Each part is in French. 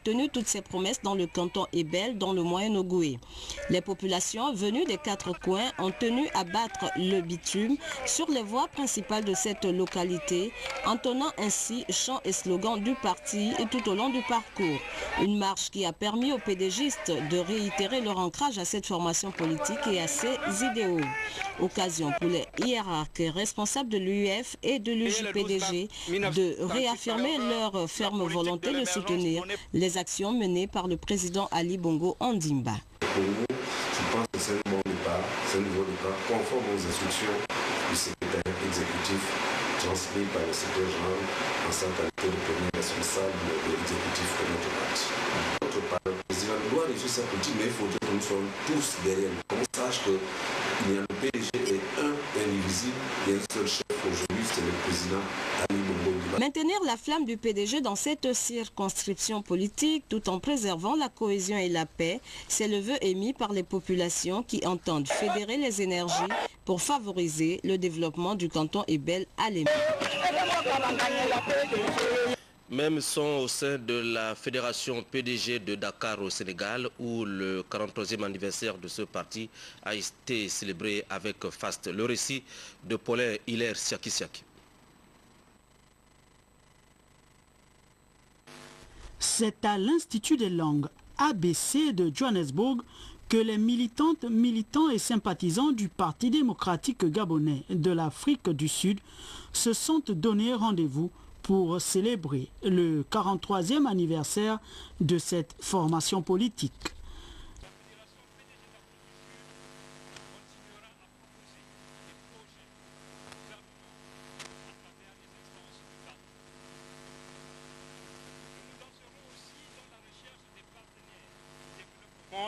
tenu toutes ses promesses dans le canton Ebel, dans le Moyen-Ogooué. Les populations venues des 4 coins ont tenu à battre le bitume sur les voies principales de cette localité, entonnant ainsi chants et slogans du parti et tout au long du parcours. Une marche qui a permis aux pédégistes de réitérer leur ancrage à cette formation politique et à ses idéaux. Occasion pour les hiérarques responsables de l'UF et de l'UJPDG de réaffirmer leur ferme volonté de soutenir les actions menées par le président Ali Bongo Ondimba. Pour nous, je pense que c'est un bon départ, c'est un nouveau départ conforme aux instructions du secrétaire exécutif transmis par le secrétaire général en sa qualité de premier responsable de l'exécutif de notre parti. D'autre part, le président doit réussir sa politique, mais il faut dire que nous sommes tous derrière nous. Qu'on sache qu'il y a le PDG et un indivisible, il y a un seul chef aujourd'hui, c'est le président Ali Bongo Ondimba. Maintenir la flamme du PDG dans cette circonscription politique tout en préservant la cohésion et la paix, c'est le vœu émis par les populations qui entendent fédérer les énergies pour favoriser le développement du canton Ebel à Léman. Même son au sein de la fédération PDG de Dakar au Sénégal, où le 43e anniversaire de ce parti a été célébré avec faste. Le récit de Paulin Hilaire Siaki. C'est à l'Institut des langues ABC de Johannesburg que les militantes, militants et sympathisants du Parti démocratique gabonais de l'Afrique du Sud se sont donné rendez-vous pour célébrer le 43e anniversaire de cette formation politique.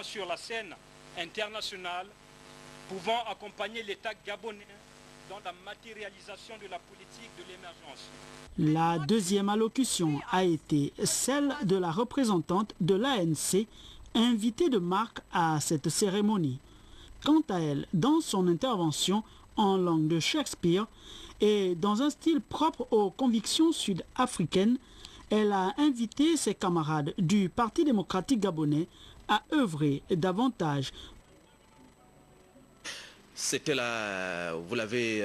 Sur la scène internationale, pouvant accompagner l'État gabonais dans la matérialisation de la politique de l'émergence. La deuxième allocution a été celle de la représentante de l'ANC, invitée de marque à cette cérémonie. Quant à elle, dans son intervention en langue de Shakespeare et dans un style propre aux convictions sud-africaines, elle a invité ses camarades du Parti démocratique gabonais à œuvrer davantage. C'était là, vous l'avez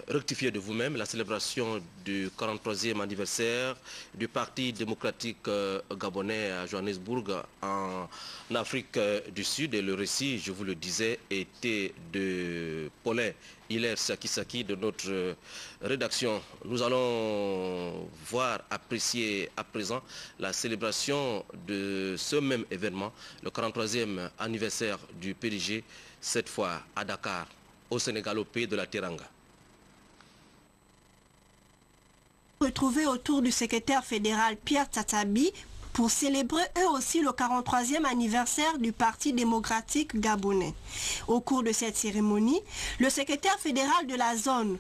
rectifié de vous-même, la célébration du 43e anniversaire du Parti démocratique gabonais à Johannesburg en Afrique du Sud. Et le récit, je vous le disais, était de Paulin Hilaire Siaki de notre rédaction. Nous allons voir, apprécier à présent la célébration de ce même événement, le 43e anniversaire du PDG, cette fois à Dakar, au Sénégal, au pays de la Teranga. Retrouvés autour du secrétaire fédéral Pierre Tatabi pour célébrer eux aussi le 43e anniversaire du Parti démocratique gabonais. Au cours de cette cérémonie, le secrétaire fédéral de la zone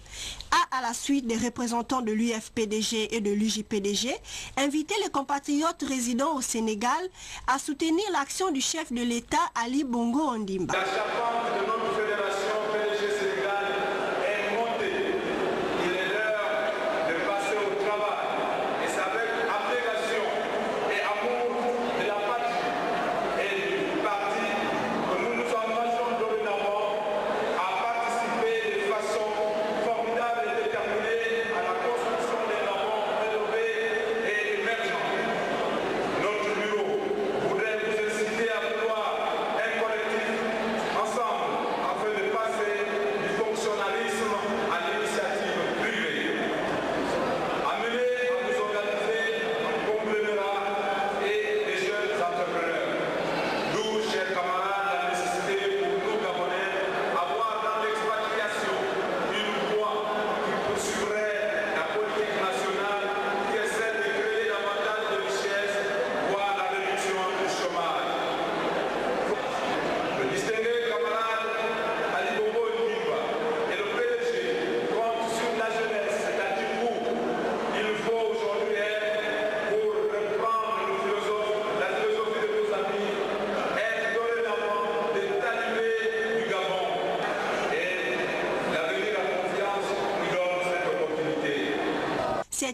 a, à la suite des représentants de l'UFPDG et de l'UJPDG, invité les compatriotes résidant au Sénégal à soutenir l'action du chef de l'État Ali Bongo Ondimba. La charpente de notre fédération PDG Sénégal est montée. Il est l'heure de passer au travail. Et c'est avec abnégation et amour de la patrie et du parti que nous nous engageons dorénavant à participer de façon formidable et déterminée à la construction des Gabons rénovés et émergents. Notre bureau voudrait vous inciter à vouloir un collectif ensemble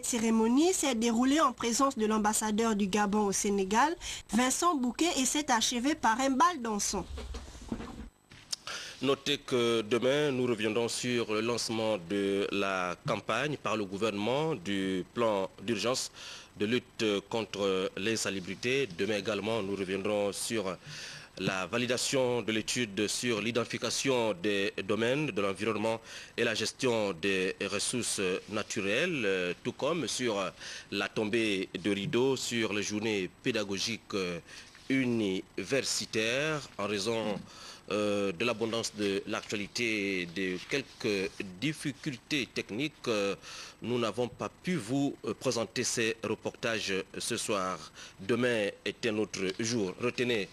cérémonie s'est déroulée en présence de l'ambassadeur du Gabon au Sénégal, Vincent Bouquet, et s'est achevée par un bal dansant. Notez que demain, nous reviendrons sur le lancement de la campagne par le gouvernement du plan d'urgence de lutte contre l'insalubrité. Demain également, nous reviendrons sur la validation de l'étude sur l'identification des domaines de l'environnement et la gestion des ressources naturelles, tout comme sur la tombée de rideaux sur les journées pédagogiques universitaires en raison de l'abondance de l'actualité et de quelques difficultés techniques. Nous n'avons pas pu vous présenter ces reportages ce soir. Demain est un autre jour. Retenez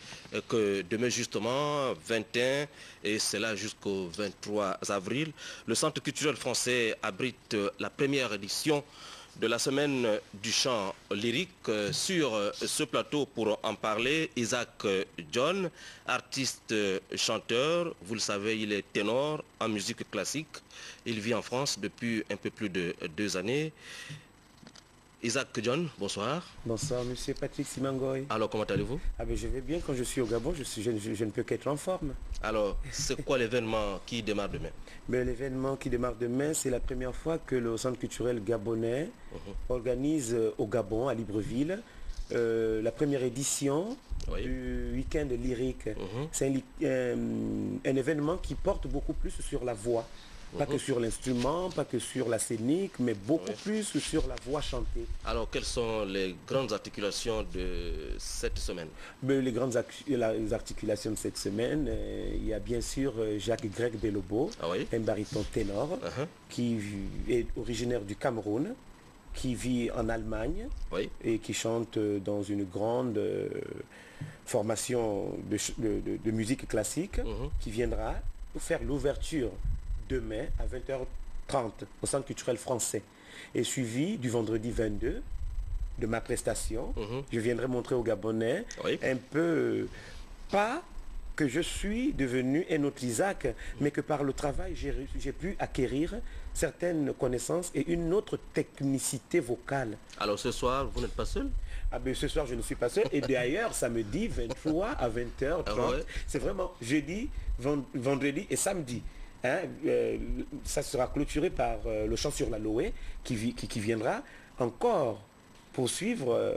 que demain justement, 21 et c'est là jusqu'au 23 avril, le Centre culturel français abrite la première édition de la semaine du chant lyrique. Sur ce plateau pour en parler, Isaac John, artiste chanteur, vous le savez, il est ténor en musique classique. Il vit en France depuis un peu plus de 2 années. Isaac John, bonsoir. Bonsoir, monsieur Patrick Simangoy. Alors, comment allez-vous? Je vais bien. Quand je suis au Gabon, je ne peux qu'être en forme. Alors, c'est quoi l'événement qui démarre demain? L'événement qui démarre demain, c'est la première fois que le Centre culturel gabonais organise au Gabon, à Libreville, la première édition du week-end lyrique. C'est un événement qui porte beaucoup plus sur la voix. Pas que sur l'instrument, pas que sur la scénique, mais beaucoup plus que sur la voix chantée. Alors, quelles sont les grandes articulations de cette semaine? Les grandes articulations de cette semaine, il y a bien sûr Jacques-Greg Belobo, un baryton ténor, qui est originaire du Cameroun, qui vit en Allemagne et qui chante dans une grande formation de musique classique, qui viendra pour faire l'ouverture demain à 20h30 au Centre culturel français, et suivi du vendredi 22 de ma prestation. Je viendrai montrer aux Gabonais un peu, pas que je suis devenu un autre Isaac, mais que par le travail j'ai pu acquérir certaines connaissances et une autre technicité vocale. Alors ce soir, vous n'êtes pas seul? Ce soir, je ne suis pas seul. Et d'ailleurs, samedi 23 à 20h30, c'est vraiment jeudi, vendredi et samedi. Ça sera clôturé par le chant sur l'aloe qui viendra encore poursuivre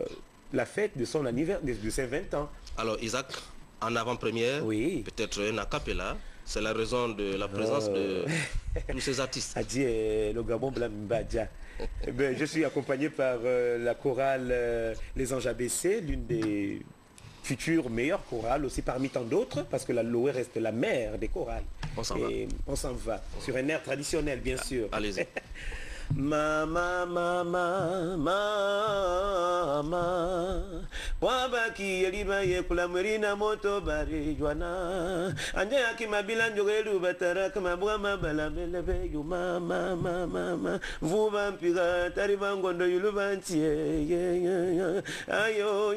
la fête de son anniversaire, de ses 20 ans. Alors Isaac, en avant-première, peut-être un a cappella, c'est la raison de la présence de tous ces artistes. Le Gabon Blambadja. Je suis accompagné par la chorale Les Anges ABC, l'une des futures meilleures chorales, aussi parmi tant d'autres, parce que la Loé reste la mère des chorales. On s'en va. Sur un air traditionnel, bien sûr. Allez-y. Mama, mama, mama, wabaki eliba ye kulamurina moto bari juana, anje akimabila njogelu batara kama bwama balamele yu mama, mama, vuvampira taribangondo yulubantie, ayo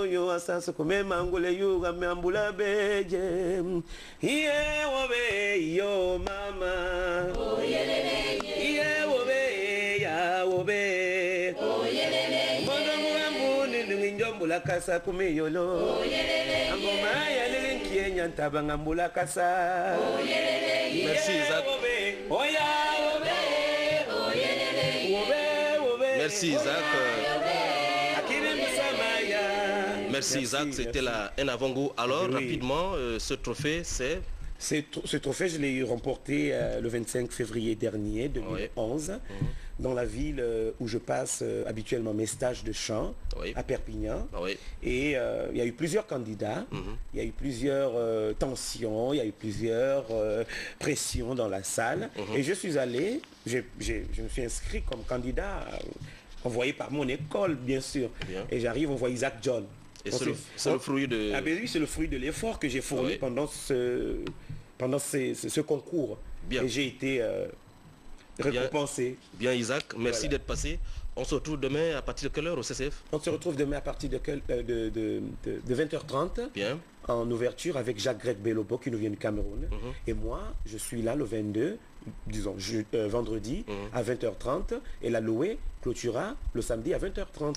yo asaso kumema ngule yu gamambula beje, iye wobe yo mama, oh yelele iye wobe. Kasa kumiyolo angoma ya lilinkienya ntabangambula kasa. Merci Isaac. Merci Isaac. Merci Isaac, c'était là un avant-goût. Alors rapidement, ce trophée c'est... Ce trophée, je l'ai remporté le 25 février dernier, 2011, dans la ville où je passe habituellement mes stages de chant, à Perpignan. Et il y a eu plusieurs candidats, il y a eu plusieurs tensions, il y a eu plusieurs pressions dans la salle. Et je suis allé, je me suis inscrit comme candidat, envoyé par mon école, bien sûr. Et j'arrive, on voit Isaac John. Et c'est le fruit de... oui, c'est le fruit de l'effort que j'ai fourni pendant ce concours. Et j'ai été récompensé. Bien Isaac, merci d'être passé. On se retrouve demain à partir de quelle heure au CCF? On se retrouve demain à partir de 20h30. Bien. En ouverture avec Jacques-Greg Belobo qui nous vient du Cameroun. Et moi, je suis là le 22 disons, vendredi à 20h30 et la Loé clôturera le samedi à 20h30.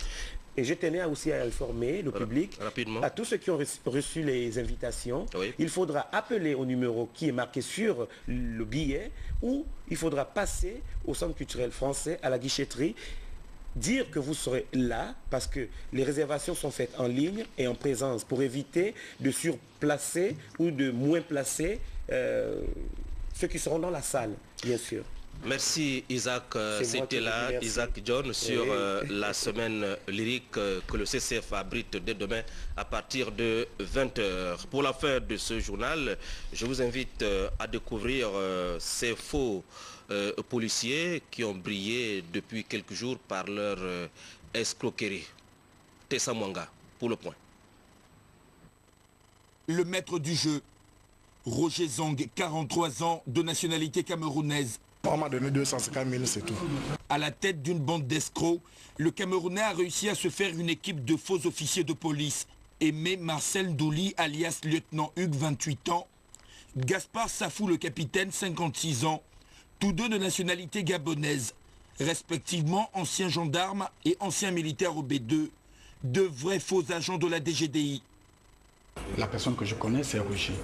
Et je tenais aussi à informer le public, à tous ceux qui ont reçu les invitations, il faudra appeler au numéro qui est marqué sur le billet ou il faudra passer au Centre culturel français à la guichetterie, dire que vous serez là parce que les réservations sont faites en ligne et en présence pour éviter de surplacer ou de moins placer ceux qui seront dans la salle, bien sûr. Merci Isaac, c'était là Isaac John sur la semaine lyrique que le CCF abrite dès demain à partir de 20h. Pour la fin de ce journal, je vous invite à découvrir ces faux policiers qui ont brillé depuis quelques jours par leur escroquerie. Tessa Mwanga pour le point. Le maître du jeu, Roger Zong, 43 ans, de nationalité camerounaise. On m'a donné 250 000, c'est tout. À la tête d'une bande d'escrocs, le Camerounais a réussi à se faire une équipe de faux officiers de police. Aimé Marcel Douli, alias lieutenant Hugues, 28 ans. Gaspard Safou, le capitaine, 56 ans. Tous deux de nationalité gabonaise. Respectivement anciens gendarmes et anciens militaires au B2. De vrais faux agents de la DGDI. La personne que je connais, c'est Roger.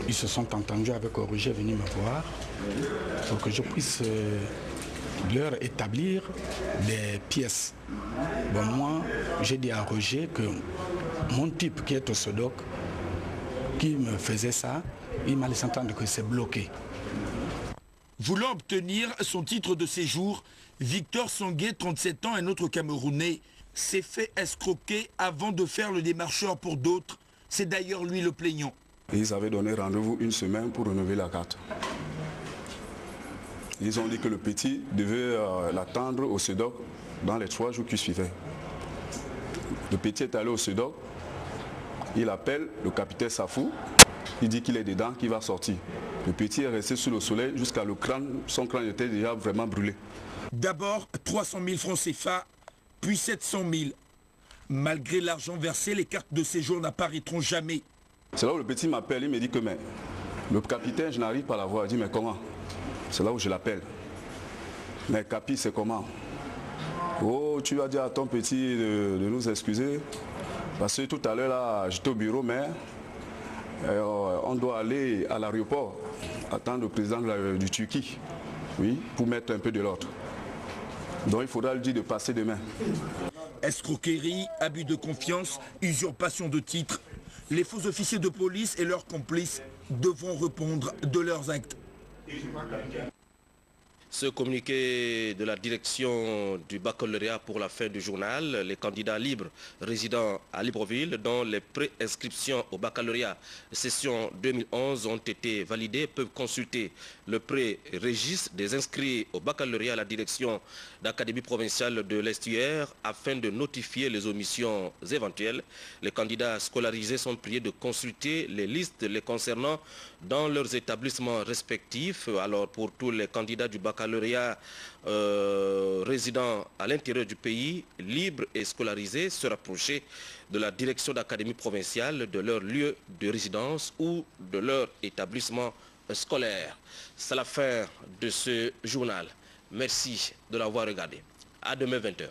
Ils se sont entendus avec Roger venir me voir pour que je puisse leur établir des pièces. Bon, moi, j'ai dit à Roger que mon type qui est au SODOC, qui me faisait ça, il m'a laissé entendre que c'est bloqué. Voulant obtenir son titre de séjour, Victor Sangué, 37 ans, un autre Camerounais, s'est fait escroquer avant de faire le démarcheur pour d'autres. C'est d'ailleurs lui le plaignant. Ils avaient donné rendez-vous une semaine pour renouveler la carte. Ils ont dit que le petit devait l'attendre au SEDOC dans les 3 jours qui suivaient. Le petit est allé au SEDOC, il appelle le capitaine Safou, il dit qu'il est dedans, qu'il va sortir. Le petit est resté sous le soleil jusqu'à le crâne, son crâne était déjà vraiment brûlé. D'abord 300 000 francs CFA, puis 700 000. Malgré l'argent versé, les cartes de séjour n'apparaîtront jamais. C'est là où le petit m'appelle, il me dit que mais, le capitaine, je n'arrive pas à la voir. Il dit mais comment? C'est là où je l'appelle. Mais Capi, c'est comment? Oh, tu as dit à ton petit de nous excuser. Parce que tout à l'heure, là, j'étais au bureau, mais on doit aller à l'aéroport, attendre le président du Turquie, oui, pour mettre un peu de l'ordre. Donc il faudra lui dire de passer demain. Escroquerie, abus de confiance, usurpation de titres. Les faux officiers de police et leurs complices devront répondre de leurs actes. Ce communiqué de la direction du baccalauréat pour la fin du journal, les candidats libres résidant à Libreville dont les préinscriptions au baccalauréat session 2011 ont été validées peuvent consulter le pré-registre des inscrits au baccalauréat à la direction d'Académie provinciale de l'Estuaire afin de notifier les omissions éventuelles. Les candidats scolarisés sont priés de consulter les listes les concernant dans leurs établissements respectifs. Alors pour tous les candidats du baccalauréat résidant à l'intérieur du pays, libres et scolarisés, se rapprocher de la direction d'Académie provinciale de leur lieu de résidence ou de leur établissement scolaire. C'est la fin de ce journal. Merci de l'avoir regardé. À demain 20h.